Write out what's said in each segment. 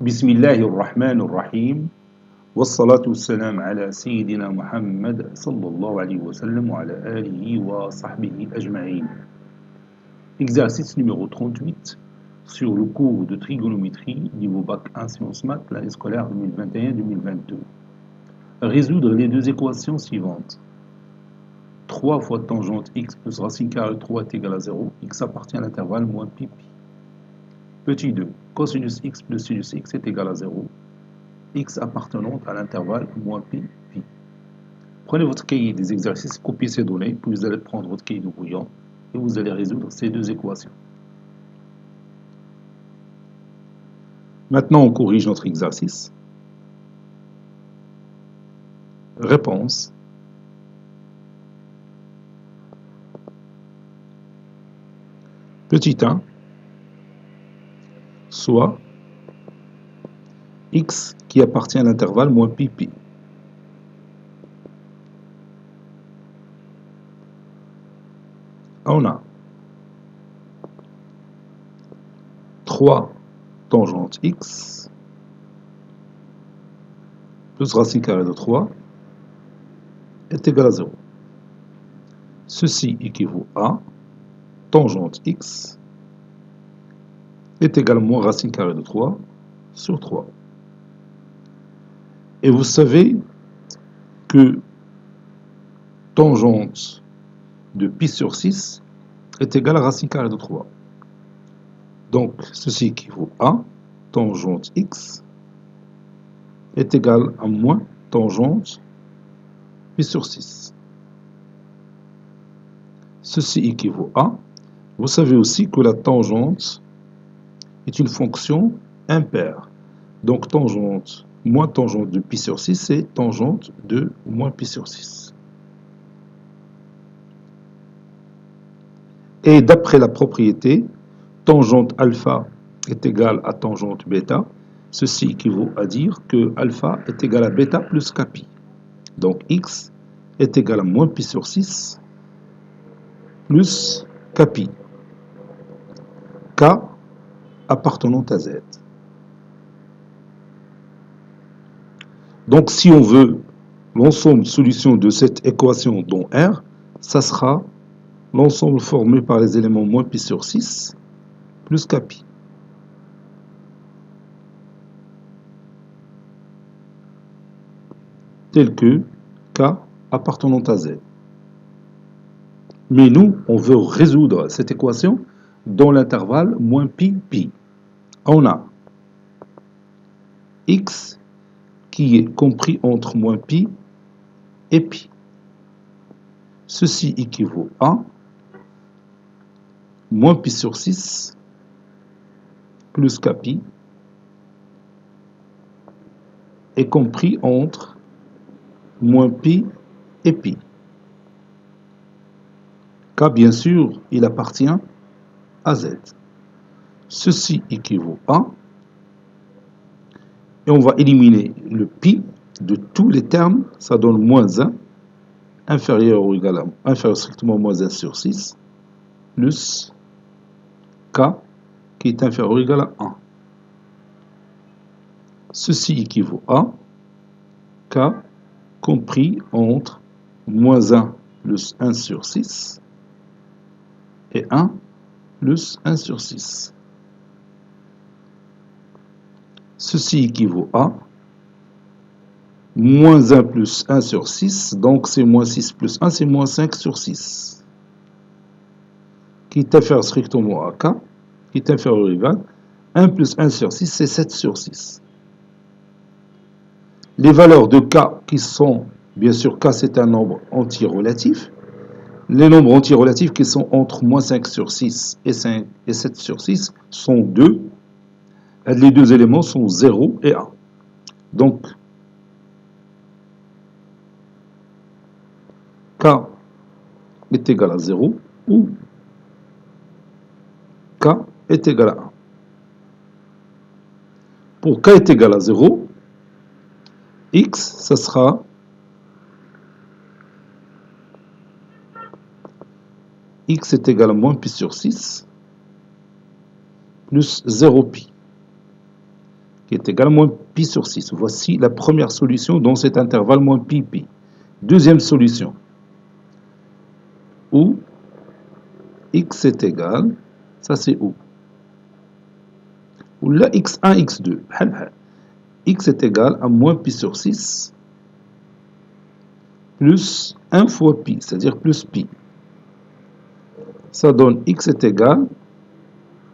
بسم الله الرحمن الرحيم والصلاة والسلام على سيدنا محمد صلى الله عليه وسلم وعلى آله وصحبه أجمعين. Exercice numéro 38 sur le cours de trigonométrie niveau bac 1 sciences maths l'année scolaire 2021-2022. Résoudre les deux équations suivantes. 3 fois tangente x plus racine carrée de 3 est égal à 0. X appartient à l'intervalle moins pi pi. Petit 2. Cosinus x plus sinus x est égal à 0. X appartenant à l'intervalle moins pi, pi. Prenez votre cahier des exercices, copiez ces données, puis vous allez prendre votre cahier de brouillon et vous allez résoudre ces deux équations. Maintenant, on corrige notre exercice. Réponse. Petit 1, soit x qui appartient à l'intervalle moins pi, pi. On a 3 tangente x plus racine carrée de 3 est égal à 0. Ceci équivaut à tangente x est également racine carrée de 3 sur 3. Et vous savez que tangente de pi sur 6 est égal à racine carrée de 3. Donc, ceci équivaut à tangente x est égal à moins tangente pi sur 6. Ceci équivaut à, vous savez aussi que la tangente est une fonction impaire. Donc, tangente moins tangente de pi sur 6, c'est tangente de moins pi sur 6. Et d'après la propriété, tangente alpha est égale à tangente bêta. Ceci équivaut à dire que alpha est égal à bêta plus kpi. Donc x est égal à moins pi sur 6 plus kpi. K appartenant à z. Donc si on veut l'ensemble de solutions de cette équation dont R, ça sera l'ensemble formé par les éléments moins pi sur 6 plus kpi. Tel que k appartenant à z. Mais nous, on veut résoudre cette équation dans l'intervalle moins pi, pi. On a x qui est compris entre moins pi et pi. Ceci équivaut à moins pi sur 6 plus kpi est compris entre moins pi et pi. K, bien sûr, il appartient à z. Ceci équivaut à, et on va éliminer le pi de tous les termes, ça donne moins 1, inférieur ou égal à, inférieur strictement moins 1 sur 6, plus k, qui est inférieur ou égal à 1. Ceci équivaut à k compris entre moins 1 plus 1 sur 6 et 1 plus 1 sur 6. Ceci équivaut à moins 1 plus 1 sur 6, donc c'est moins 6 plus 1, c'est moins 5 sur 6, qui est inférieur strictement à k, qui est inférieur ou égal à 1 plus 1 sur 6, c'est 7 sur 6. Les valeurs de k qui sont, bien sûr, k c'est un nombre anti-relatif. Les nombres anti-relatifs qui sont entre moins 5 sur 6 et 7 sur 6 sont 2. Les deux éléments sont 0 et 1. Donc, k est égal à 0 ou k est égal à 1. Pour k est égal à 0, x, ça sera x est égal à moins pi sur 6 plus 0 pi. qui est égal à moins pi sur 6. Voici la première solution dans cet intervalle moins pi, pi. Deuxième solution, où x est égal, ça c'est où, ou là x1, x2, x est égal à moins pi sur 6 plus 1 fois pi, c'est-à-dire plus pi. Ça donne x est égal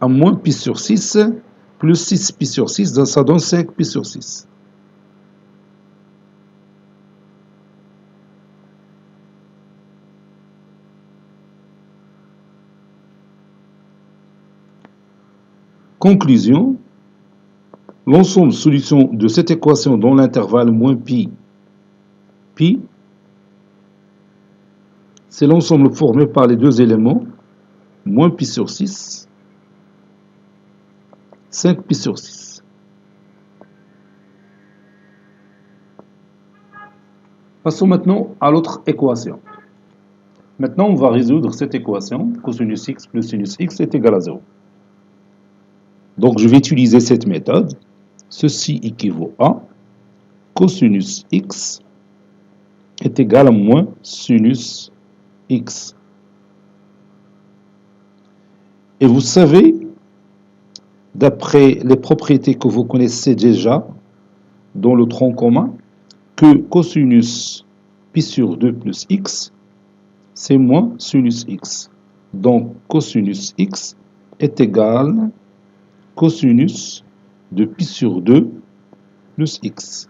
à moins pi sur 6 plus 6 pi sur 6, donc ça donne 5 pi sur 6. Conclusion, l'ensemble de solutions de cette équation dans l'intervalle moins pi, pi, c'est l'ensemble formé par les deux éléments, moins pi sur 6, 5 pi sur 6. Passons maintenant à l'autre équation. Maintenant, on va résoudre cette équation, cosinus x plus sinus x est égal à 0. Donc, je vais utiliser cette méthode. Ceci équivaut à cosinus x est égal à moins sinus x. Et vous savez, d'après les propriétés que vous connaissez déjà dans le tronc commun, que cosinus pi sur 2 plus x, c'est moins sinus x. Donc, cosinus x est égal cosinus de pi sur 2 plus x.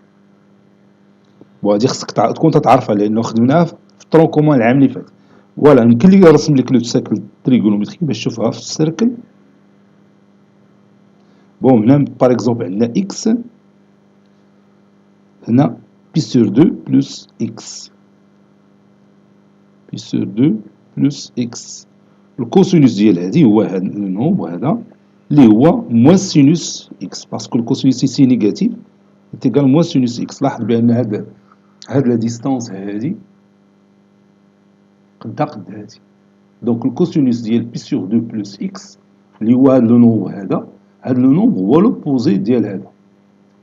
وهذه خصك تكون تعرفها لانه خدمناها في الطرون كومون العام اللي فات. فوالا يمكن لي نرسم لك لو سيركل تريغونومتريك باش تشوفها في السيركل. بون هنا باغ اكزومبل عندنا اكس، هنا بي سور 2 بلس اكس، بي سور 2 بلس اكس. الكوسينوس ديال هذه هو هذا النومبر هذا اللي هو موان سينوس اكس، باسكو الكوسينوس سي نيجاتيف تيغال موان سينوس اكس. لاحظ بان هاد لا ديستانس هادي قدها قد هادي. دونك الكوسينوس ديال بي سور 2 بلس اكس اللي هو هاد لو نومبر هذا، هاد لو نومبر هو لوبوزي ديال هذا،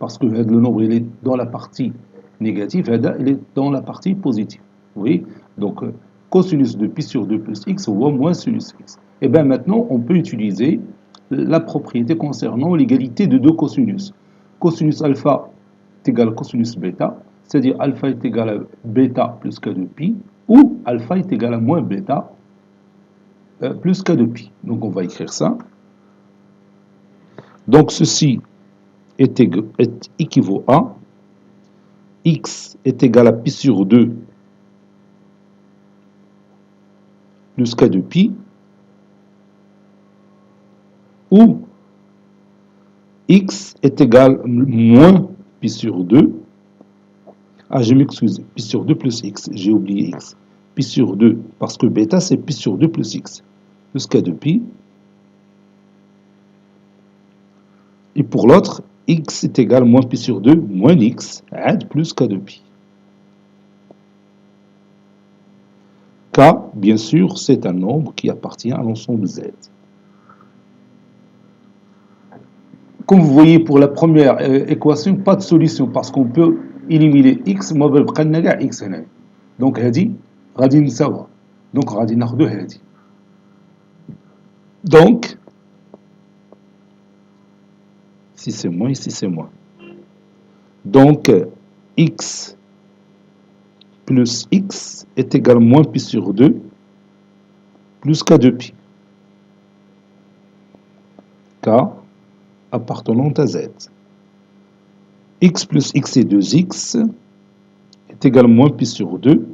باسكو هاد لو نومبر il est dans la partie négative, هذا il est dans la partie positive. Vous voyez, donc cosinus de pi sur 2 plus x ou moins sinus x. Et bien maintenant, on peut utiliser la propriété concernant l'égalité de deux cosinus. Cosinus alpha est égal à cosinus bêta, c'est-à-dire alpha est égal à bêta plus k de pi, ou alpha est égal à moins bêta plus k de pi. Donc on va écrire ça. Donc ceci est équivaut à x est égal à pi sur 2 plus k de pi, ou x est égal à moins pi sur 2, je m'excuse, pi sur 2 plus x, j'ai oublié x, pi sur 2, parce que bêta c'est pi sur 2 plus x, plus k de pi, et pour l'autre, x est égal à moins pi sur 2 moins x, plus k de pi. K, bien sûr, c'est un nombre qui appartient à l'ensemble Z. Comme vous voyez, pour la première équation, pas de solution, parce qu'on peut éliminer x, moi, je vais x. Donc, هذه غادي نساوها. Donc, غادي ناخذو هذه. Donc, ici c'est moins, ici c'est moins. Donc, x plus x est égal à moins pi sur 2 plus k de pi. K appartenant à Z. X plus x et 2x est égal à moins pi sur 2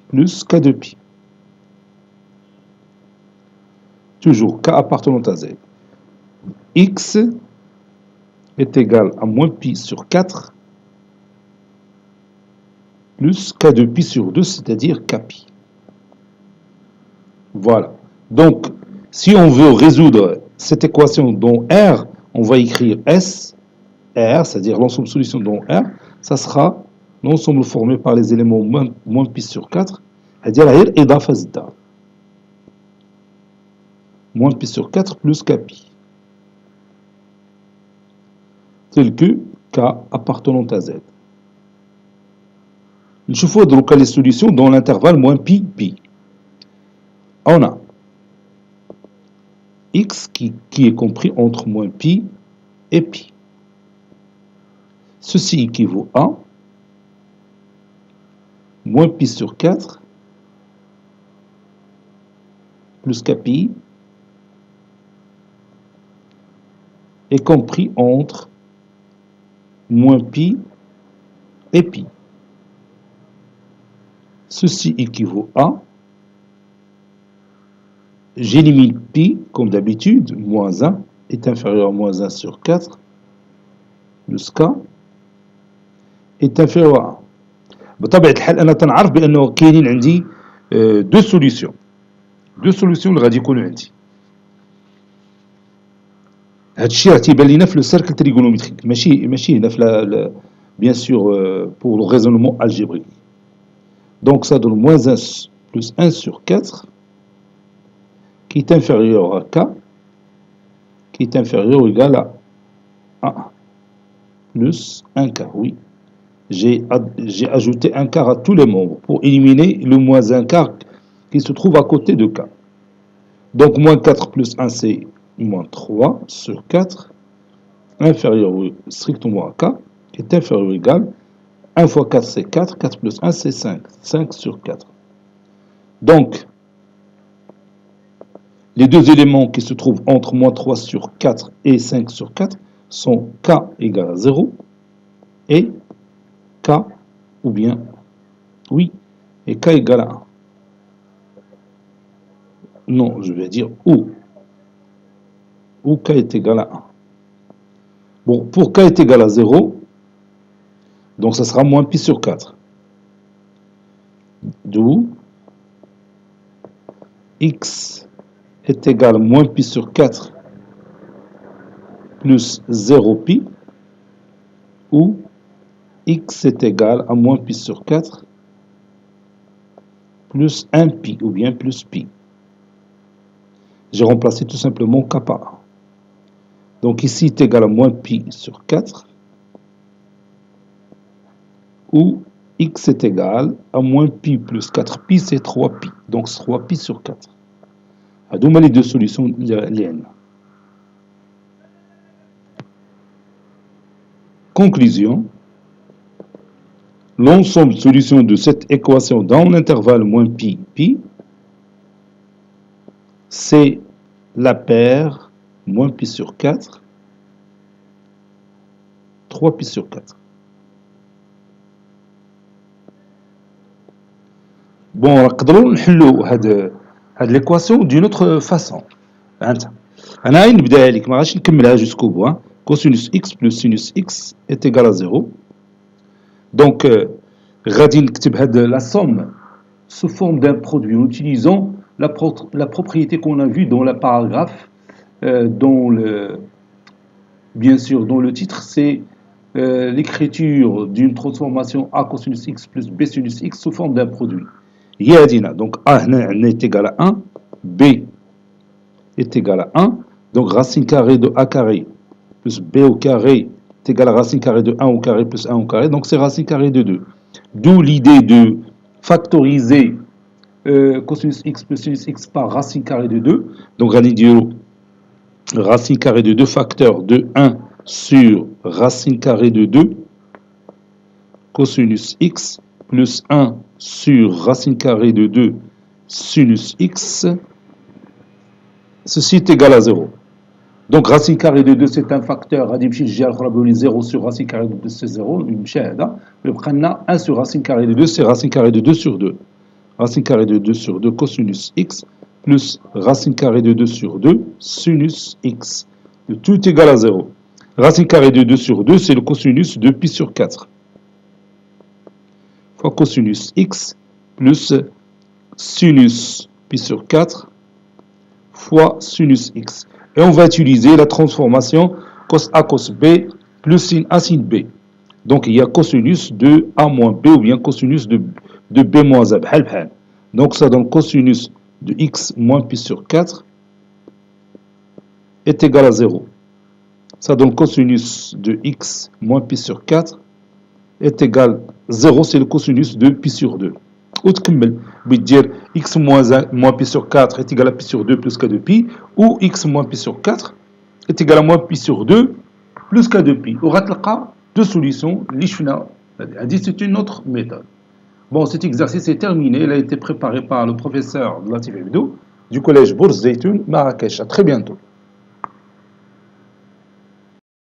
plus k de pi. Toujours k appartenant à Z. X est égal à moins pi sur 4 plus k de pi sur 2, c'est-à-dire kpi. Voilà. Donc, si on veut résoudre cette équation dans R, on va écrire S, R, c'est-à-dire l'ensemble de solutions dans R, ça sera l'ensemble formé par les éléments moins pi sur 4, c'est-à-dire غير إضافة زدا. Moins pi sur 4 plus kpi. tel que K appartenant à Z. نشوفوا دروكا les solutions dans l'intervalle moins pi, pi. On a x qui est compris entre moins pi et pi. Ceci équivaut à moins pi sur 4 plus kpi est compris entre moins pi et pi. Ceci équivaut à, j'élimine pi comme d'habitude, moins 1 est inférieur à moins 1 sur 4 plus k est inférieur à 1. بطبيعة الحال أنا تنعرف بأنه كاينين عندي دو سوليسيون اللي غادي يكونوا عندي. هاد الشيء راه تيبان لينا في لو سيركل تريغونوميتريك ماشي هنا في bien sûr pour le raisonnement algébrique. Donc ça donne moins 1 plus 1 sur 4 qui est inférieur à k qui est inférieur ou égal à 1 plus 1k, oui. J'ai ajouté un quart à tous les membres pour éliminer le moins un quart qui se trouve à côté de k. Donc moins 4 plus 1 c'est moins 3 sur 4 inférieur strictement à k qui est inférieur ou égal 1 fois 4 c'est 4, 4 plus 1 c'est 5, 5 sur 4. Donc les deux éléments qui se trouvent entre moins 3 sur 4 et 5 sur 4 sont k égale à 0 et k ou bien, oui, et k égale à 1. Non, je vais dire où k est égal à 1. Bon, pour k est égal à 0, donc ça sera moins pi sur 4. D'où x est égal à moins pi sur 4 plus 0 pi, ou x est égal à moins pi sur 4 plus 1 pi, ou bien plus pi. J'ai remplacé tout simplement k par 1. Donc ici est égal à moins pi sur 4, ou x est égal à moins pi plus 4 pi, c'est 3 pi. Donc 3 pi sur 4. Donc les deux solutions liées. Conclusion. L'ensemble de solutions de cette équation dans l'intervalle moins pi, pi, c'est la paire moins pi sur 4, 3 pi sur 4. Bon, نقدروا نحلوا هاد l'équation d'une autre façon. أنا نبداها لك ما غاديش نكملها jusqu'au bout. Cosinus x plus sinus x est égal à 0. Donc, غادي نكتب la somme sous forme d'un produit en utilisant la propriété qu'on a vue dans le paragraphe, bien sûr, dans le titre, c'est l'écriture d'une transformation a cosinus x plus b sinus x sous forme d'un produit. Donc a est égal à 1, b est égal à 1, donc racine carrée de a carré plus b au carré est égal à racine carrée de 1 au carré plus 1 au carré, donc c'est racine carrée de 2. D'où l'idée de factoriser cosinus x plus sinus x par racine carrée de 2. Donc racine carrée de 2 facteur de 1 sur racine carrée de 2 cosinus x plus 1 sur racine carrée de 2 sinus x, ceci est égal à 0. Donc racine carrée de 2 c'est un facteur, غادي نمشي للجهه الاخرى بولي 0 sur racine carrée de 2 c'est 0, نمشي هذا ويبقى لنا 1 sur racine carrée de 2 c'est racine carrée de 2 sur 2. Racine carrée de 2 sur 2 cosinus x plus racine carrée de 2 sur 2 sinus x. Tout est égal à 0. Racine carrée de 2 sur 2 c'est le cosinus de pi sur 4. Fois cosinus x plus sinus pi sur 4 fois sinus x. Et on va utiliser la transformation cos A cos B plus sin A sin B. Donc il y a cosinus de A moins B ou bien cosinus de B moins A. Donc ça donne cosinus de x moins pi sur 4 est égal à 0. Ça donne cosinus de x moins pi sur 4 est égal 0, c'est le cosinus de pi sur 2. Ou تكمل dire x moins pi sur 4 est égal à pi sur 2 plus k de pi, ou x moins pi sur 4 est égal à moins pi sur 2 plus k de pi. وغتلقى deux solutions. C'est une autre méthode. Bon, cet exercice est terminé. Il a été préparé par le professeur Latif Hebdo du collège Bourse Zeytoun, Marrakech. À très bientôt.